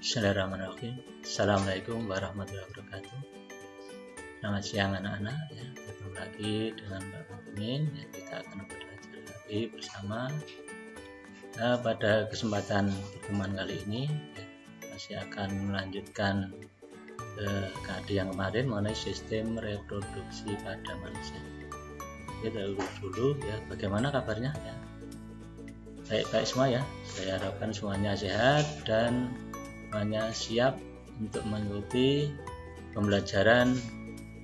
Bismillahirrahmanirrahim. Assalamualaikum warahmatullahi wabarakatuh. Selamat siang anak-anak ya. Ketemu lagi dengan Mbak Mimin ya, kita akan belajar lagi bersama. Nah, pada kesempatan pertemuan kali ini ya, masih akan melanjutkan KD yang kemarin mengenai sistem reproduksi pada manusia. Kita dulu ya, bagaimana kabarnya ya? Baik-baik semua ya. Saya harapkan semuanya sehat dan semuanya siap untuk mengikuti pembelajaran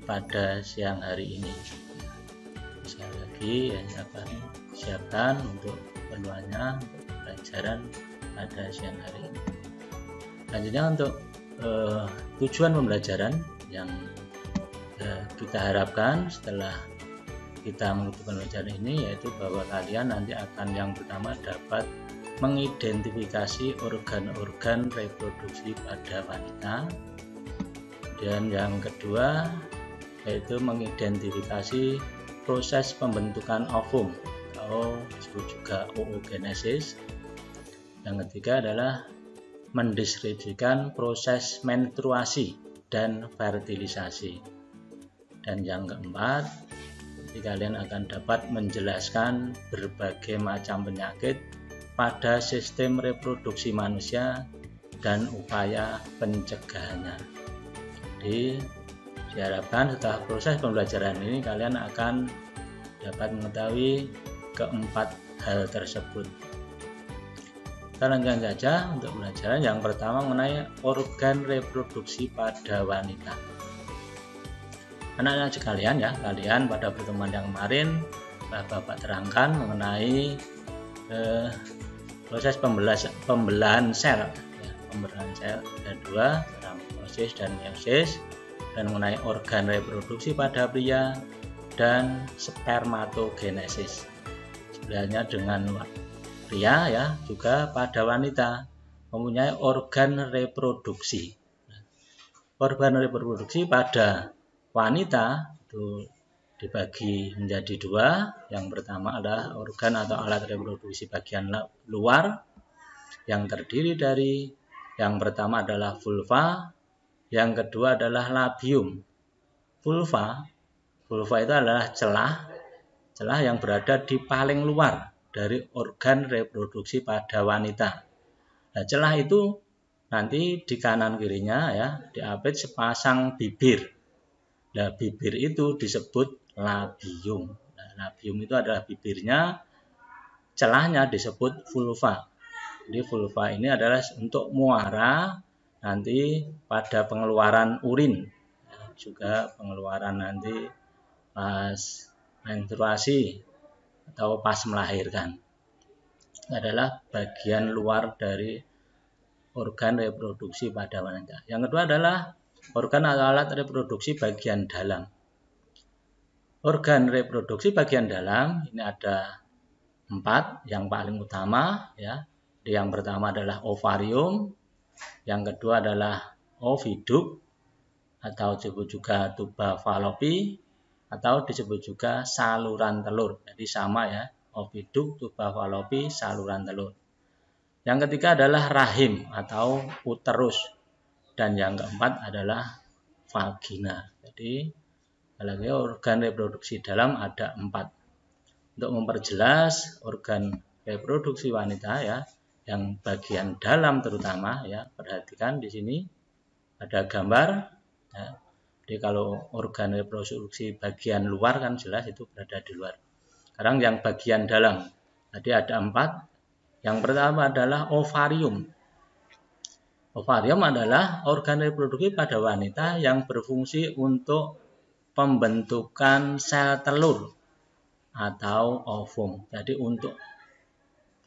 pada siang hari ini. Sekali lagi ya, siapkan untuk keperluannya untuk pembelajaran pada siang hari ini. Selanjutnya untuk tujuan pembelajaran yang kita harapkan setelah kita mengikuti pembelajaran ini, yaitu bahwa kalian nanti akan yang pertama dapat mengidentifikasi organ-organ reproduksi pada wanita, dan yang kedua yaitu mengidentifikasi proses pembentukan ovum atau disebut juga oogenesis. Yang ketiga adalah mendeskripsikan proses menstruasi dan fertilisasi, dan yang keempat kalian akan dapat menjelaskan berbagai macam penyakit pada sistem reproduksi manusia dan upaya pencegahannya. Jadi diharapkan setelah proses pembelajaran ini kalian akan dapat mengetahui keempat hal tersebut. Kita lanjutkan saja untuk pembelajaran yang pertama mengenai organ reproduksi pada wanita. Anak-anak sekalian ya, kalian pada pertemuan yang kemarin Bapak terangkan mengenai proses pembelahan sel ya, pembelahan sel ada dua, meiosis dan meiosis, dan mengenai organ reproduksi pada pria dan spermatogenesis. Sebenarnya dengan pria ya juga pada wanita mempunyai organ reproduksi. Organ reproduksi pada wanita itu dibagi menjadi dua. Yang pertama adalah organ atau alat reproduksi bagian luar yang terdiri dari yang pertama adalah vulva, yang kedua adalah labium. Vulva itu adalah celah yang berada di paling luar dari organ reproduksi pada wanita. Nah, celah itu nanti di kanan kirinya ya diapit sepasang bibir. Nah, bibir itu disebut labium. Nah, labium itu adalah bibirnya, celahnya disebut vulva. Jadi vulva ini adalah untuk muara nanti pada pengeluaran urin, juga pengeluaran nanti pas menstruasi atau pas melahirkan. Adalah bagian luar dari organ reproduksi pada wanita. Yang kedua adalah organ atau alat reproduksi bagian dalam. Organ reproduksi bagian dalam ini ada 4, yang paling utama ya. Yang pertama adalah ovarium, yang kedua adalah oviduk atau disebut juga tuba falopi atau disebut juga saluran telur. Jadi sama ya, oviduk, tuba falopi, saluran telur. Yang ketiga adalah rahim atau uterus, dan yang keempat adalah vagina. Jadi organ reproduksi dalam ada 4. Untuk memperjelas organ reproduksi wanita ya, yang bagian dalam terutama ya, perhatikan di sini ada gambar. Ya. Jadi kalau organ reproduksi bagian luar kan jelas itu berada di luar. Sekarang yang bagian dalam, tadi ada 4. Yang pertama adalah ovarium. Ovarium adalah organ reproduksi pada wanita yang berfungsi untuk pembentukan sel telur atau ovum. Jadi untuk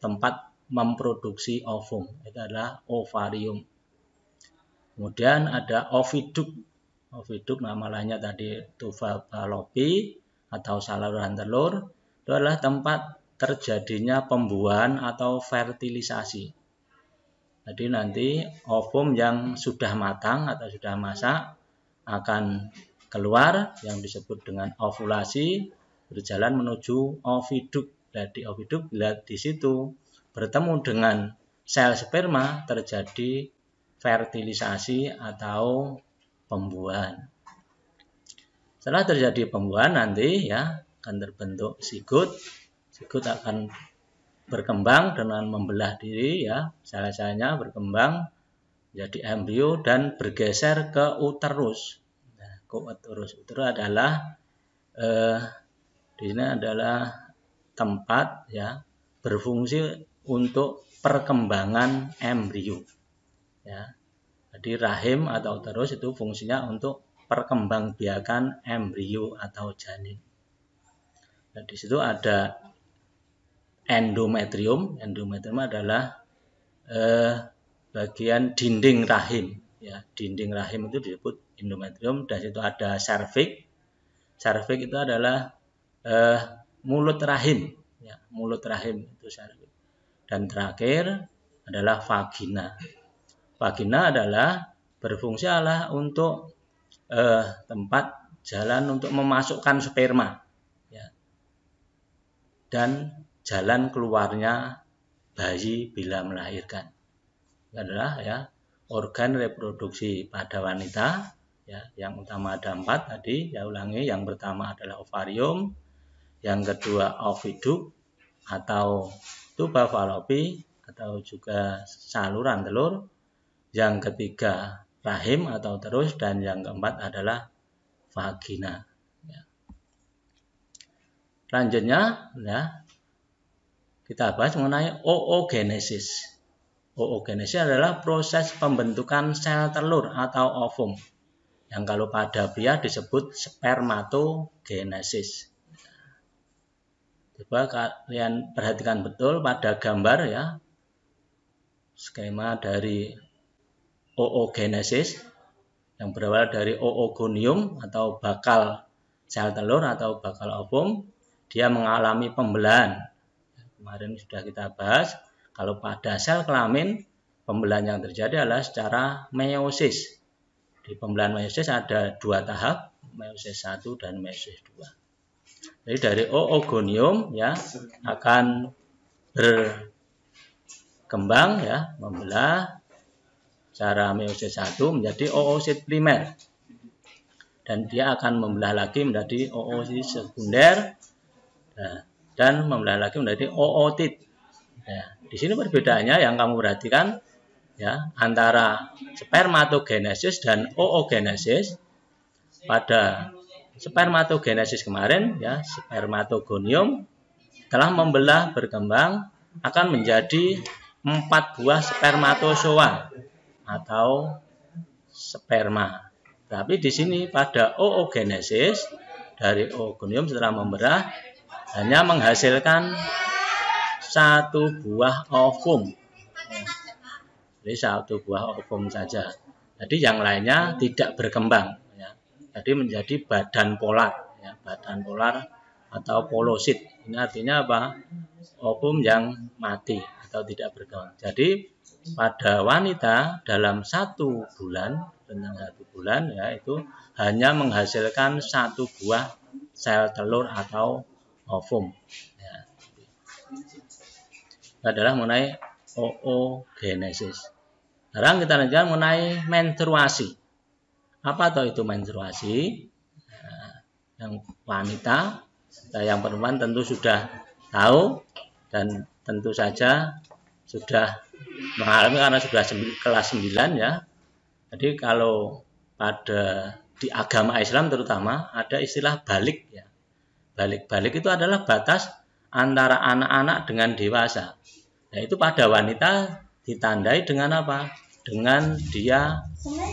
tempat memproduksi ovum itu adalah ovarium. Kemudian ada oviduk. Oviduk nama lainnya tadi tuba falopi atau saluran telur. Itu adalah tempat terjadinya pembuahan atau fertilisasi. Jadi nanti ovum yang sudah matang atau sudah masak akan keluar yang disebut dengan ovulasi, berjalan menuju oviduk. Jadi oviduk bila di situ bertemu dengan sel sperma terjadi fertilisasi atau pembuahan. Setelah terjadi pembuahan nanti ya akan terbentuk zigot. Zigot akan berkembang dengan membelah diri ya, sel-selnya berkembang jadi embrio dan bergeser ke uterus. Nah, ke uterus. Uterus adalah di sini adalah tempat ya berfungsi untuk perkembangan embrio. Ya. Jadi rahim atau uterus itu fungsinya untuk perkembangbiakan embrio atau janin. Nah, di situ ada endometrium. Endometrium adalah bagian dinding rahim. Ya, dinding rahim itu disebut endometrium. Dan situ ada serviks. Serviks itu adalah mulut rahim. Ya, mulut rahim itu serviks. Dan terakhir adalah vagina. Vagina adalah berfungsi untuk tempat jalan untuk memasukkan sperma ya, dan jalan keluarnya bayi bila melahirkan. Itu adalah ya organ reproduksi pada wanita ya, yang utama ada 4 tadi, ya ulangi, yang pertama adalah ovarium, yang kedua oviduk atau tuba fallopi atau juga saluran telur, yang ketiga rahim atau uterus, dan yang keempat adalah vagina. Ya. Selanjutnya, ya, kita bahas mengenai oogenesis. Oogenesis adalah proses pembentukan sel telur atau ovum, yang kalau pada pria disebut spermatogenesis. Coba kalian perhatikan betul pada gambar ya, skema dari oogenesis yang berawal dari oogonium atau bakal sel telur atau bakal ovum. Dia mengalami pembelahan. Kemarin sudah kita bahas, kalau pada sel kelamin pembelahan yang terjadi adalah secara meiosis. Di pembelahan meiosis ada 2 tahap, meiosis 1 dan meiosis 2. Jadi dari oogonium ya akan berkembang ya, membelah secara meiosis 1 menjadi oosit primer, dan dia akan membelah lagi menjadi oosit sekunder, dan membelah lagi menjadi ootit. Ya, di sini perbedaannya yang kamu perhatikan ya antara spermatogenesis dan oogenesis. Pada spermatogenesis kemarin ya, spermatogonium telah membelah berkembang akan menjadi 4 buah spermatozoa atau sperma. Tapi di sini pada oogenesis, dari oogonium setelah membelah hanya menghasilkan 1 buah ovum. Jadi 1 buah ovum saja. Jadi yang lainnya tidak berkembang. Ya. Jadi menjadi badan polar. Ya, badan polar atau polosit. Ini artinya apa? Ovum yang mati atau tidak berkembang. Jadi pada wanita dalam 1 bulan, tentang 1 bulan ya, itu hanya menghasilkan 1 buah sel telur atau ovum. Ya. Itu adalah mengenai oogenesis. Sekarang kita lanjutkan mengenai menstruasi. Apa itu menstruasi? Nah, yang wanita, yang perempuan tentu sudah tahu dan tentu saja sudah mengalami karena sudah kelas 9 ya. Jadi kalau pada di agama Islam terutama ada istilah balik ya. Balik itu adalah batas antara anak-anak dengan dewasa. Nah, itu pada wanita ditandai dengan apa? Dengan dia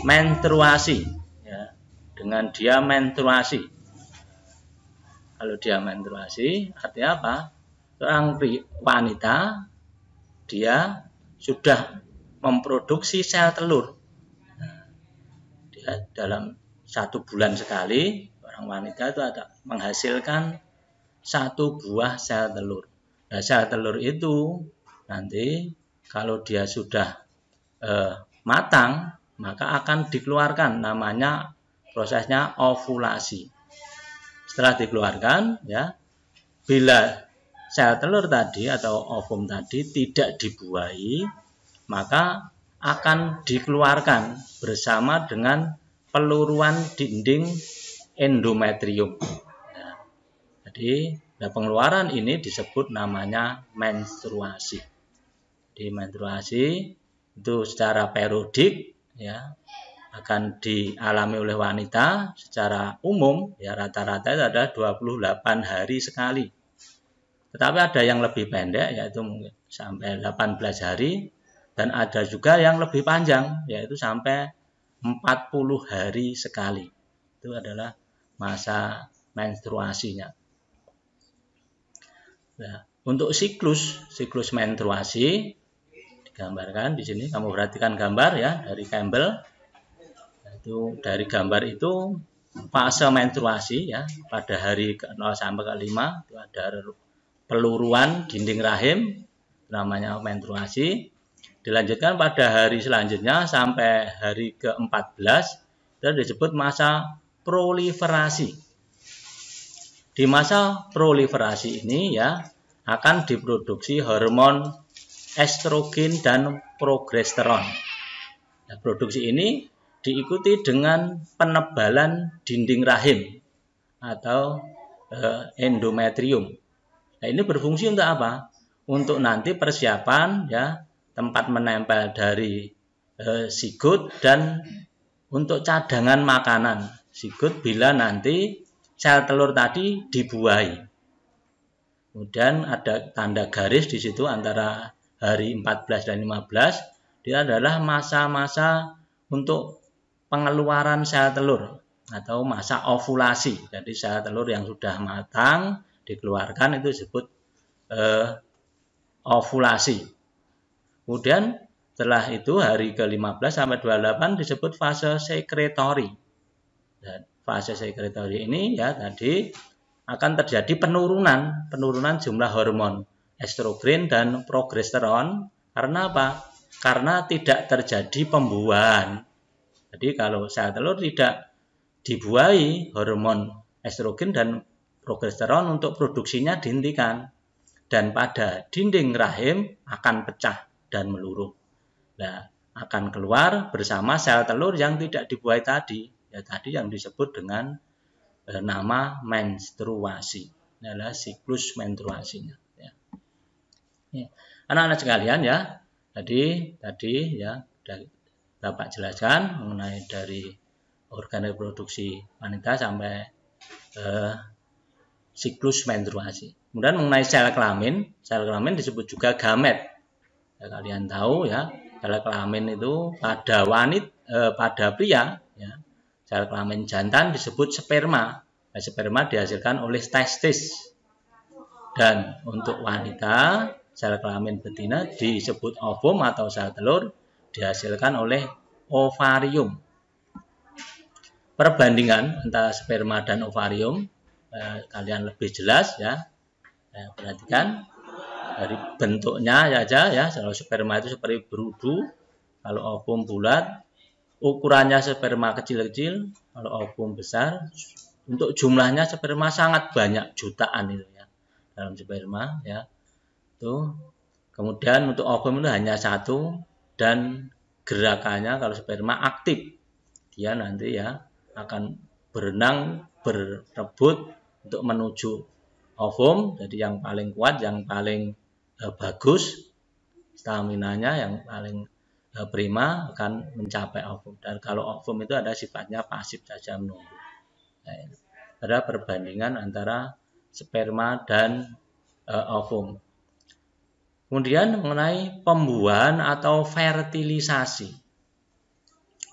menstruasi ya. Dengan dia menstruasi. Kalau dia menstruasi artinya apa? Seorang wanita dia sudah memproduksi sel telur. Nah, dia dalam 1 bulan sekali orang wanita itu ada menghasilkan 1 buah sel telur. Nah, sel telur itu nanti kalau dia sudah matang maka akan dikeluarkan, namanya prosesnya ovulasi. Setelah dikeluarkan ya, bila sel telur tadi atau ovum tadi tidak dibuahi, maka akan dikeluarkan bersama dengan peluruan dinding endometrium. Nah, jadi pengeluaran ini disebut namanya menstruasi. Di menstruasi itu secara periodik ya akan dialami oleh wanita secara umum ya rata-rata itu ada 28 hari sekali. Tetapi ada yang lebih pendek yaitu mungkin sampai 18 hari dan ada juga yang lebih panjang yaitu sampai 40 hari sekali. Itu adalah masa menstruasinya. Nah, untuk siklus menstruasi digambarkan di sini. Kamu perhatikan gambar ya dari Campbell. Itu dari gambar itu fase menstruasi ya pada hari ke-0 sampai ke-5 itu ada peluruan dinding rahim namanya menstruasi. Dilanjutkan pada hari selanjutnya sampai hari ke-14 itu disebut masa proliferasi. Di masa proliferasi ini ya akan diproduksi hormon estrogen dan progesteron. Nah, produksi ini diikuti dengan penebalan dinding rahim atau endometrium. Nah, ini berfungsi untuk apa? Untuk nanti persiapan ya tempat menempel dari zigot dan untuk cadangan makanan zigot bila nanti sel telur tadi dibuahi. Kemudian ada tanda garis di situ antara hari 14 dan 15. Dia adalah masa-masa untuk pengeluaran sel telur atau masa ovulasi. Jadi sel telur yang sudah matang dikeluarkan itu disebut ovulasi. Kemudian setelah itu hari ke-15 sampai 28 disebut fase sekretori. Dan fase sekretori ini ya tadi akan terjadi penurunan jumlah hormon estrogen dan progesteron. Karena apa? Karena tidak terjadi pembuahan. Jadi kalau sel telur tidak dibuahi, hormon estrogen dan progesteron untuk produksinya dihentikan. Dan pada dinding rahim akan pecah dan meluruh. Nah, akan keluar bersama sel telur yang tidak dibuahi tadi. Ya tadi yang disebut dengan nama menstruasi. Ini adalah siklus menstruasinya. Ya. Anak-anak sekalian ya, tadi ya Bapak jelaskan mengenai dari organ reproduksi wanita sampai siklus menstruasi. Kemudian mengenai sel kelamin disebut juga gamet. Ya, kalian tahu ya, sel kelamin itu pada pria ya, sel kelamin jantan disebut sperma. Nah, sperma dihasilkan oleh testis. Dan untuk wanita, sel kelamin betina disebut ovum atau sel telur dihasilkan oleh ovarium. Perbandingan antara sperma dan ovarium kalian lebih jelas ya. Perhatikan dari bentuknya saja ya. Kalau sperma itu seperti berudu, kalau ovum bulat, ukurannya sperma kecil-kecil, kalau ovum besar, untuk jumlahnya sperma sangat banyak, jutaan itu ya dalam sperma ya. Tuh. Kemudian untuk ovum itu hanya satu dan gerakannya kalau sperma aktif. Dia nanti ya akan berenang, berebut untuk menuju ovum. Jadi yang paling kuat, yang paling bagus staminanya, yang paling prima akan mencapai ovum. Dan kalau ovum itu ada sifatnya pasif saja menunggu. Nah, ada perbandingan antara sperma dan ovum. Kemudian mengenai pembuahan atau fertilisasi.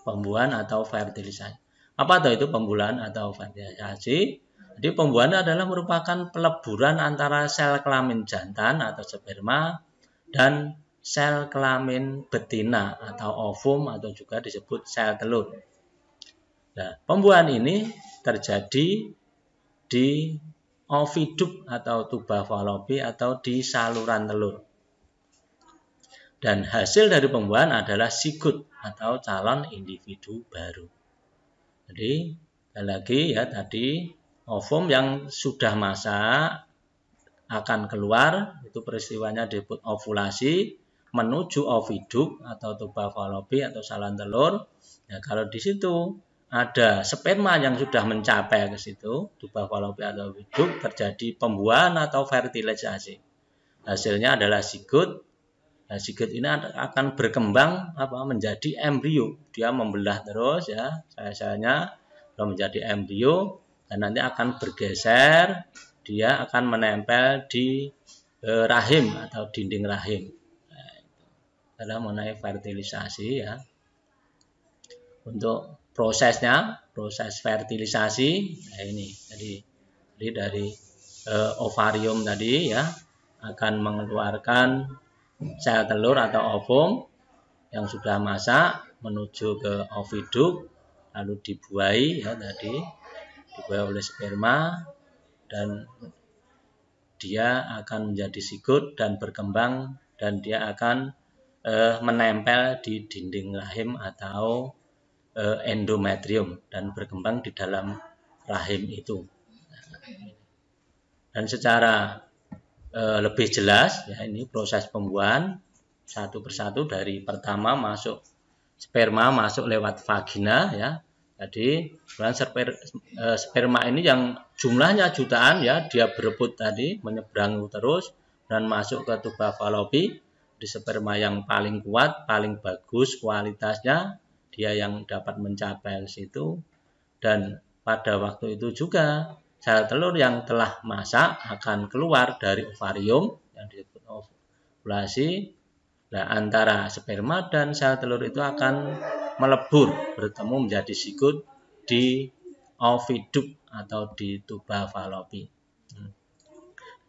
Pembuahan atau fertilisasi. Apa itu pembuahan atau fertilisasi? Jadi pembuahan adalah merupakan peleburan antara sel kelamin jantan atau sperma dan sel kelamin betina atau ovum atau juga disebut sel telur. Nah, pembuahan ini terjadi di oviduk atau tuba falopi atau di saluran telur. Dan hasil dari pembuahan adalah zigot atau calon individu baru. Jadi, lagi ya tadi ovum yang sudah masak akan keluar, itu peristiwanya disebut ovulasi, menuju oviduct atau tuba Fallopi atau saluran telur. Ya, kalau di situ ada sperma yang sudah mencapai ke situ, tuba Fallopi atau oviduct, terjadi pembuahan atau fertilisasi. Hasilnya adalah zigot. Nah, zigot ini akan berkembang menjadi embrio. Dia membelah terus ya, sel-selnya menjadi embrio dan nanti akan bergeser, dia akan menempel di rahim atau dinding rahim. Nah, itu adalah mengenai fertilisasi ya. Untuk prosesnya, proses fertilisasi, nah ini jadi dari ovarium tadi ya akan mengeluarkan sel telur atau ovum yang sudah masak menuju ke oviduct, lalu dibuahi ya tadi, dibuahi oleh sperma dan dia akan menjadi zigot dan berkembang dan dia akan menempel di dinding rahim atau endometrium dan berkembang di dalam rahim itu. Dan secara lebih jelas ya, ini proses pembuahan satu persatu dari pertama masuk sperma masuk lewat vagina ya. Jadi sperma ini yang jumlahnya jutaan ya, dia berebut tadi menyeberang terus dan masuk ke tuba Fallopi. Di sperma yang paling kuat, paling bagus kualitasnya, dia yang dapat mencapai situ. Dan pada waktu itu juga sel telur yang telah masak akan keluar dari ovarium yang disebut ovulasi. Nah, antara sperma dan sel telur itu akan melebur bertemu menjadi zigot di oviduct atau di tuba Fallopi.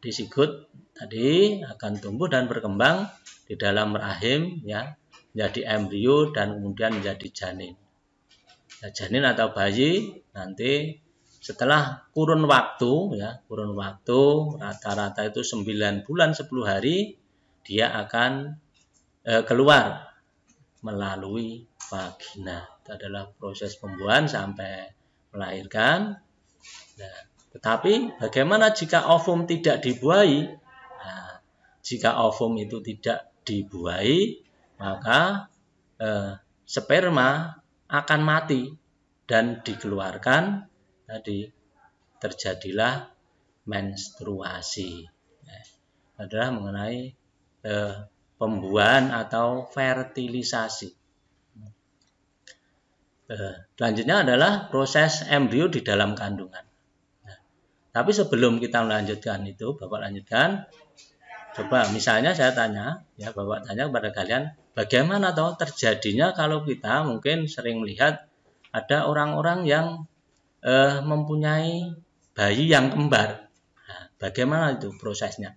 Di zigot tadi akan tumbuh dan berkembang di dalam rahim ya, menjadi embrio dan kemudian menjadi janin. Nah, janin atau bayi nanti setelah kurun waktu ya, rata-rata itu 9 bulan 10 hari dia akan keluar melalui vagina. Itu adalah proses pembuahan sampai melahirkan. Nah, tetapi bagaimana jika ovum tidak dibuahi? Nah, jika ovum itu tidak dibuahi, maka sperma akan mati dan dikeluarkan tadi terjadilah menstruasi. Nah, adalah mengenai pembuahan atau fertilisasi. Selanjutnya adalah proses embrio di dalam kandungan. Nah, tapi sebelum kita melanjutkan itu, Bapak lanjutkan. Coba misalnya saya tanya, ya Bapak tanya kepada kalian, bagaimana terjadinya kalau kita mungkin sering melihat ada orang-orang yang mempunyai bayi yang kembar. Nah, bagaimana itu prosesnya?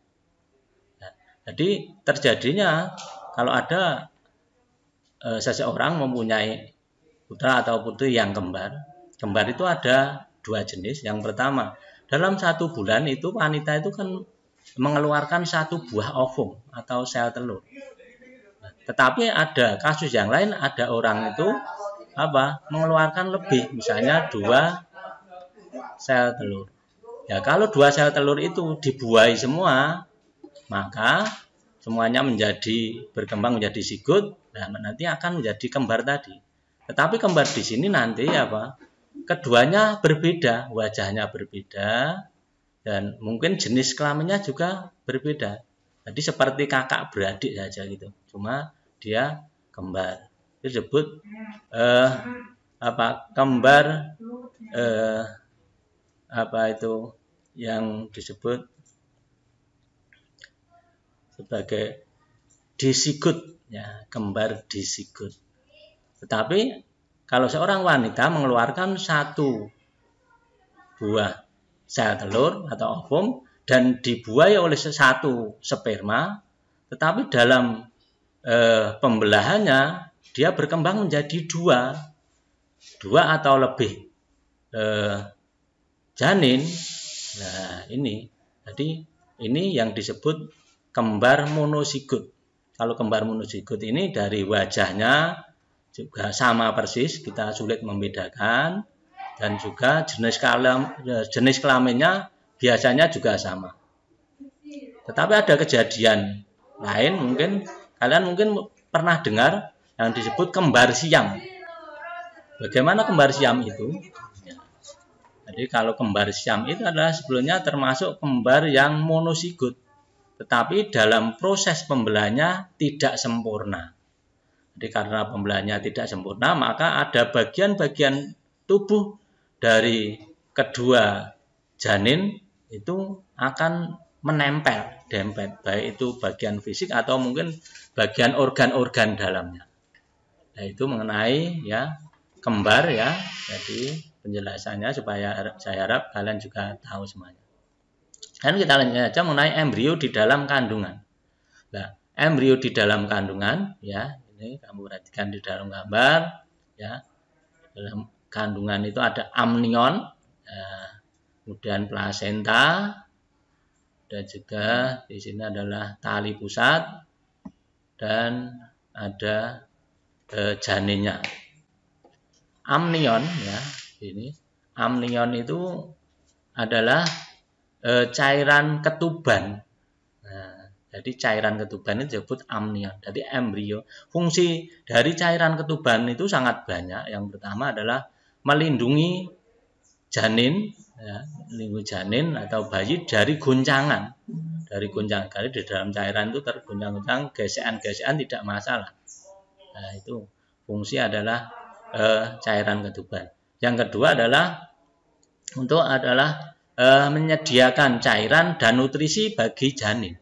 Nah, jadi terjadinya kalau ada seseorang mempunyai putra atau putri yang kembar itu ada dua jenis. Yang pertama, dalam 1 bulan itu wanita itu kan mengeluarkan 1 buah ovum atau sel telur. Nah, tetapi ada kasus yang lain, ada orang itu mengeluarkan lebih, misalnya 2 sel telur. Ya, kalau 2 sel telur itu dibuahi semua, maka semuanya berkembang menjadi zigot. Nah, nanti akan menjadi kembar tadi. Tetapi kembar di sini nanti keduanya berbeda, wajahnya berbeda dan mungkin jenis kelaminnya juga berbeda. Jadi seperti kakak beradik saja gitu. Cuma dia kembar. Disebut kembar yang disebut sebagai disigot ya, kembar disigot. Tetapi kalau seorang wanita mengeluarkan 1 buah sel telur atau ovum dan dibuahi oleh 1 sperma, tetapi dalam pembelahannya dia berkembang menjadi 2 atau lebih janin. Nah, jadi ini yang disebut kembar monozigot. Kalau kembar monozigot ini dari wajahnya juga sama persis, kita sulit membedakan, dan juga jenis kelaminnya biasanya juga sama. Tetapi ada kejadian lain, mungkin Kalian mungkin pernah dengar yang disebut kembar siam. Bagaimana kembar siam itu? Jadi kalau kembar siam itu adalah sebelumnya termasuk kembar yang monosigot, tetapi dalam proses pembelahannya tidak sempurna. Jadi karena pembelahannya tidak sempurna, maka ada bagian-bagian tubuh dari kedua janin itu akan menempel, dempet, baik itu bagian fisik atau mungkin bagian organ-organ dalamnya. Nah, itu mengenai ya kembar ya. Jadi penjelasannya supaya saya harap kalian juga tahu semuanya. Dan kita lanjut saja mengenai embrio di dalam kandungan. Nah, embrio di dalam kandungan ya, ini kamu perhatikan di dalam gambar ya. Dalam kandungan itu ada amnion, ya, kemudian plasenta, dan juga di sini adalah tali pusat dan ada janinnya. Amnion ya, ini amnion itu adalah cairan ketuban. Nah, jadi cairan ketuban itu disebut amnion. Jadi embrio. Fungsi dari cairan ketuban itu sangat banyak. Yang pertama adalah melindungi janin, ya, melindungi janin atau bayi dari goncangan. Dari goncangan. Karena di dalam cairan itu tergoncang-goncang, gesekan-gesekan tidak masalah. Nah, itu fungsi adalah cairan ketuban. Yang kedua adalah menyediakan cairan dan nutrisi bagi janin.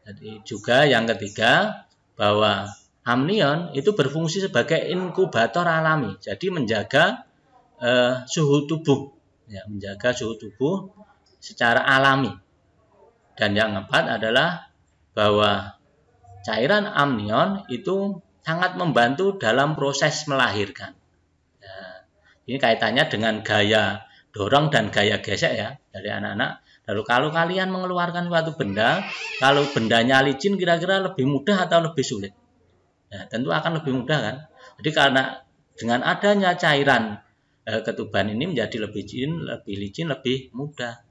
Jadi juga yang ketiga bahwa amnion itu berfungsi sebagai inkubator alami. Jadi menjaga suhu tubuh, ya, menjaga suhu tubuh secara alami. Dan yang keempat adalah bahwa cairan amnion itu sangat membantu dalam proses melahirkan. Ini kaitannya dengan gaya dorong dan gaya gesek ya dari anak-anak. Lalu kalau kalian mengeluarkan suatu benda, kalau bendanya licin kira-kira lebih mudah atau lebih sulit? Nah, tentu akan lebih mudah kan. Jadi karena dengan adanya cairan ketuban ini menjadi lebih licin, lebih mudah.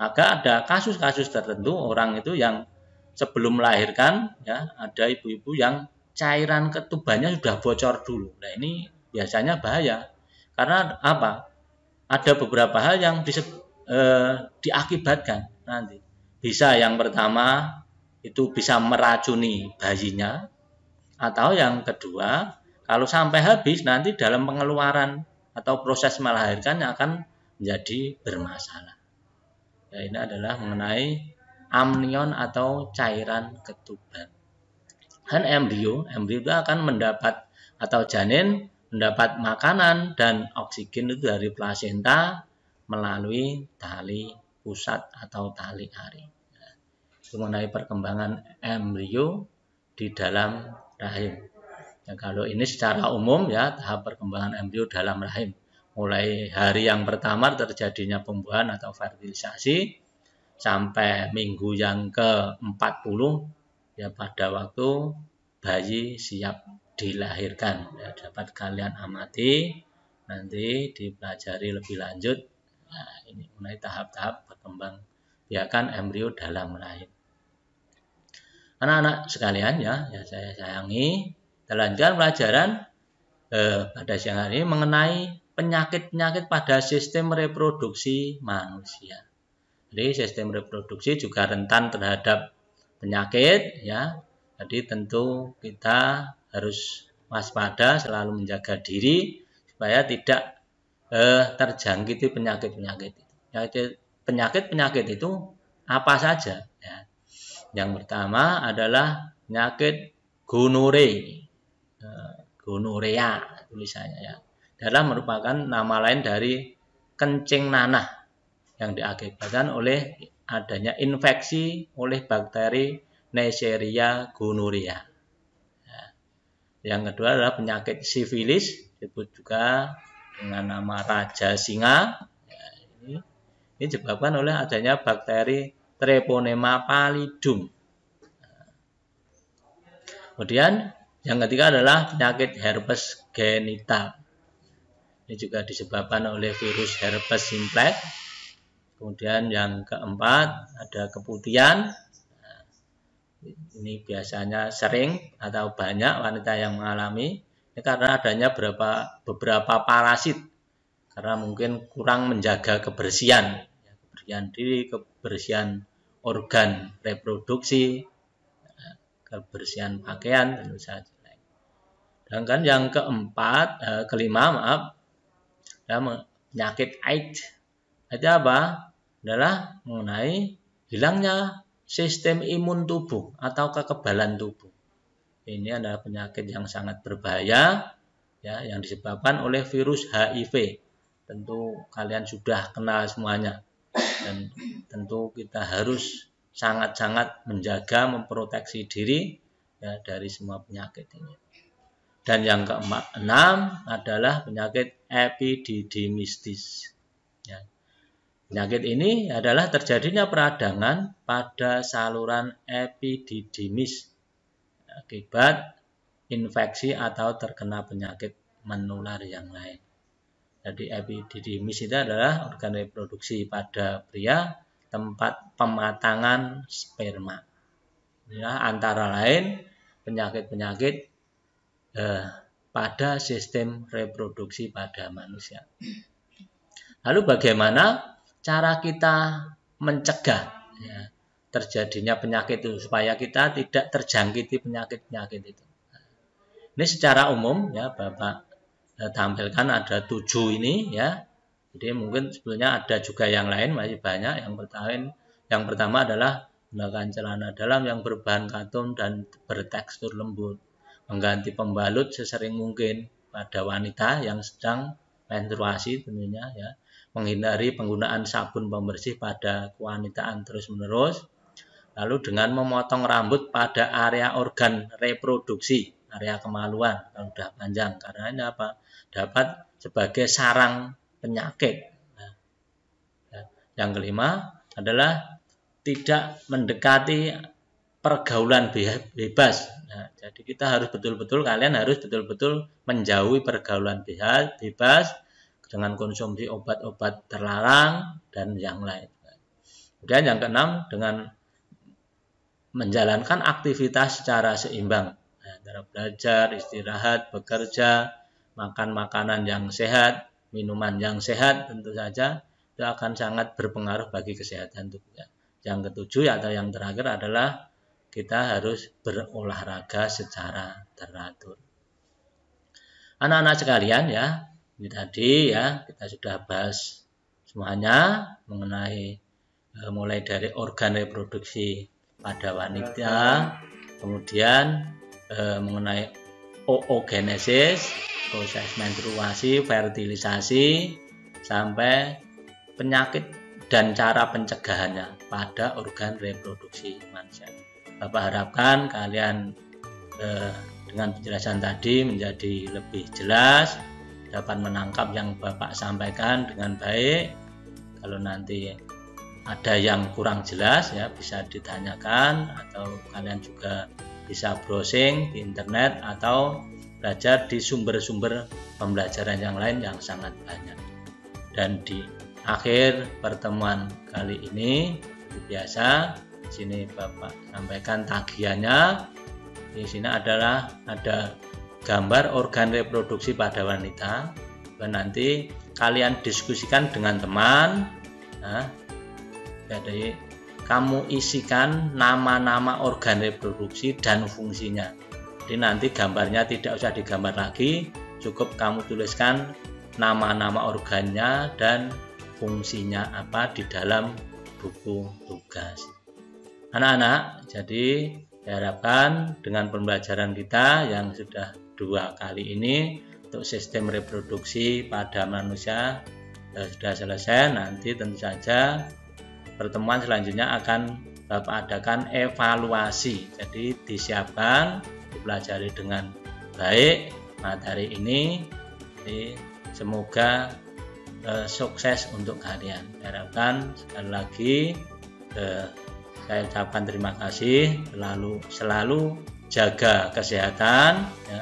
Maka ada kasus-kasus tertentu orang itu yang sebelum melahirkan ya ada ibu-ibu yang cairan ketubannya sudah bocor dulu. Nah, ini biasanya bahaya. Karena apa? Ada beberapa hal yang diakibatkan nanti. Bisa yang pertama itu bisa meracuni bayinya, atau yang kedua kalau sampai habis nanti dalam pengeluaran atau proses melahirkannya akan menjadi bermasalah. Ya, ini adalah mengenai amnion atau cairan ketuban. Dan embrio itu akan mendapat atau janin mendapat makanan dan oksigen itu dari plasenta melalui tali pusat atau tali ari. Itu mengenai perkembangan embrio di dalam rahim. Ya, kalau ini secara umum ya tahap perkembangan embrio dalam rahim. Mulai hari yang pertama terjadinya pembuahan atau fertilisasi sampai minggu yang ke-40 ya pada waktu bayi siap dilahirkan. Ya, dapat kalian amati nanti dipelajari lebih lanjut. Nah, ini mengenai tahap-tahap perkembang biakan embrio dalam rahim. Anak-anak sekalian ya saya sayangi, kita lanjutkan pelajaran pada siang hari ini mengenai penyakit-penyakit pada sistem reproduksi manusia. Jadi sistem reproduksi juga rentan terhadap penyakit ya. Jadi tentu kita harus waspada, selalu menjaga diri supaya tidak terjangkiti penyakit-penyakit. Penyakit-penyakit itu apa saja? Ya. Yang pertama adalah penyakit gonorea tulisannya ya. Adalah merupakan nama lain dari kencing nanah yang diakibatkan oleh adanya infeksi oleh bakteri Neisseria gonorrhea. Ya. Yang kedua adalah penyakit sifilis, disebut juga dengan nama raja singa. Ya, ini disebabkan oleh adanya bakteri Treponema pallidum. Kemudian yang ketiga adalah penyakit herpes genital. Ini juga disebabkan oleh virus herpes simplex. Kemudian yang keempat ada keputihan. Ini biasanya sering atau banyak wanita yang mengalami ini karena adanya beberapa parasit, karena mungkin kurang menjaga kebersihan diri, kebersihan organ reproduksi, kebersihan pakaian, tentu saja. Sedangkan yang kelima, penyakit AIDS. Itu apa? Adalah mengenai hilangnya sistem imun tubuh atau kekebalan tubuh. Ini adalah penyakit yang sangat berbahaya, ya, yang disebabkan oleh virus HIV. Tentu kalian sudah kenal semuanya, dan tentu kita harus sangat-sangat menjaga, memproteksi diri, ya, dari semua penyakit ini. Dan yang keenam adalah penyakit epididymistis. Ya. Penyakit ini adalah terjadinya peradangan pada saluran epididymis akibat infeksi atau terkena penyakit menular yang lain. Jadi epididymis itu adalah organ reproduksi pada pria, tempat pematangan sperma. Ya, antara lain penyakit-penyakit pada sistem reproduksi pada manusia. Lalu bagaimana cara kita mencegah, ya, terjadinya penyakit itu supaya kita tidak terjangkiti penyakit-penyakit itu? Ini secara umum, ya, Bapak tampilkan ada 7 ini, ya. Jadi mungkin sebetulnya ada juga yang lain, masih banyak. Yang pertama adalah menggunakan celana dalam yang berbahan katun dan bertekstur lembut, mengganti pembalut sesering mungkin pada wanita yang sedang menstruasi tentunya, ya. Menghindari penggunaan sabun pembersih pada kewanitaan terus-menerus, lalu dengan memotong rambut pada area organ reproduksi, area kemaluan kalau sudah panjang, karena ini apa? Dapat sebagai sarang penyakit. Nah, yang kelima adalah tidak mendekati pergaulan bebas. Nah, jadi kita harus kalian harus betul-betul menjauhi pergaulan bebas dengan konsumsi obat-obat terlarang dan yang lain. Kemudian yang keenam, dengan menjalankan aktivitas secara seimbang, antara belajar, istirahat, bekerja, makan makanan yang sehat, minuman yang sehat, tentu saja itu akan sangat berpengaruh bagi kesehatan tubuh. Yang ketujuh atau yang terakhir adalah kita harus berolahraga secara teratur. Anak-anak sekalian, ya, ini tadi, ya, kita sudah bahas semuanya mengenai mulai dari organ reproduksi pada wanita, kemudian mengenai oogenesis, proses menstruasi, fertilisasi, sampai penyakit dan cara pencegahannya pada organ reproduksi manusia. Bapak harapkan kalian dengan penjelasan tadi menjadi lebih jelas, dapat menangkap yang Bapak sampaikan dengan baik. Kalau nanti ada yang kurang jelas, ya, bisa ditanyakan, atau kalian juga bisa browsing di internet atau belajar di sumber-sumber pembelajaran yang lain yang sangat banyak. Dan di akhir pertemuan kali ini, seperti biasa, di sini Bapak sampaikan tagihannya. Di sini ada gambar organ reproduksi pada wanita, dan nanti kalian diskusikan dengan teman. Nah, jadi kamu isikan nama-nama organ reproduksi dan fungsinya. Jadi nanti gambarnya tidak usah digambar lagi, cukup kamu tuliskan nama-nama organnya dan fungsinya apa di dalam buku tugas. Anak-anak, jadi diharapkan dengan pembelajaran kita yang sudah 2 kali ini untuk sistem reproduksi pada manusia sudah selesai. Nanti tentu saja pertemuan selanjutnya akan Bapak adakan evaluasi. Jadi disiapkan, dipelajari dengan baik materi ini. Jadi semoga sukses untuk kalian. Diharapkan sekali lagi saya ucapkan terima kasih. Selalu jaga kesehatan, ya,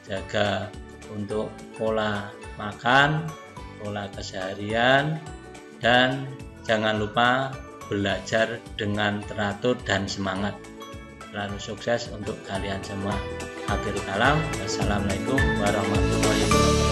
jaga untuk pola makan, pola keseharian, dan jangan lupa belajar dengan teratur dan semangat. selalu sukses untuk kalian semua. Akhirul kalam, wassalamualaikum warahmatullahi wabarakatuh.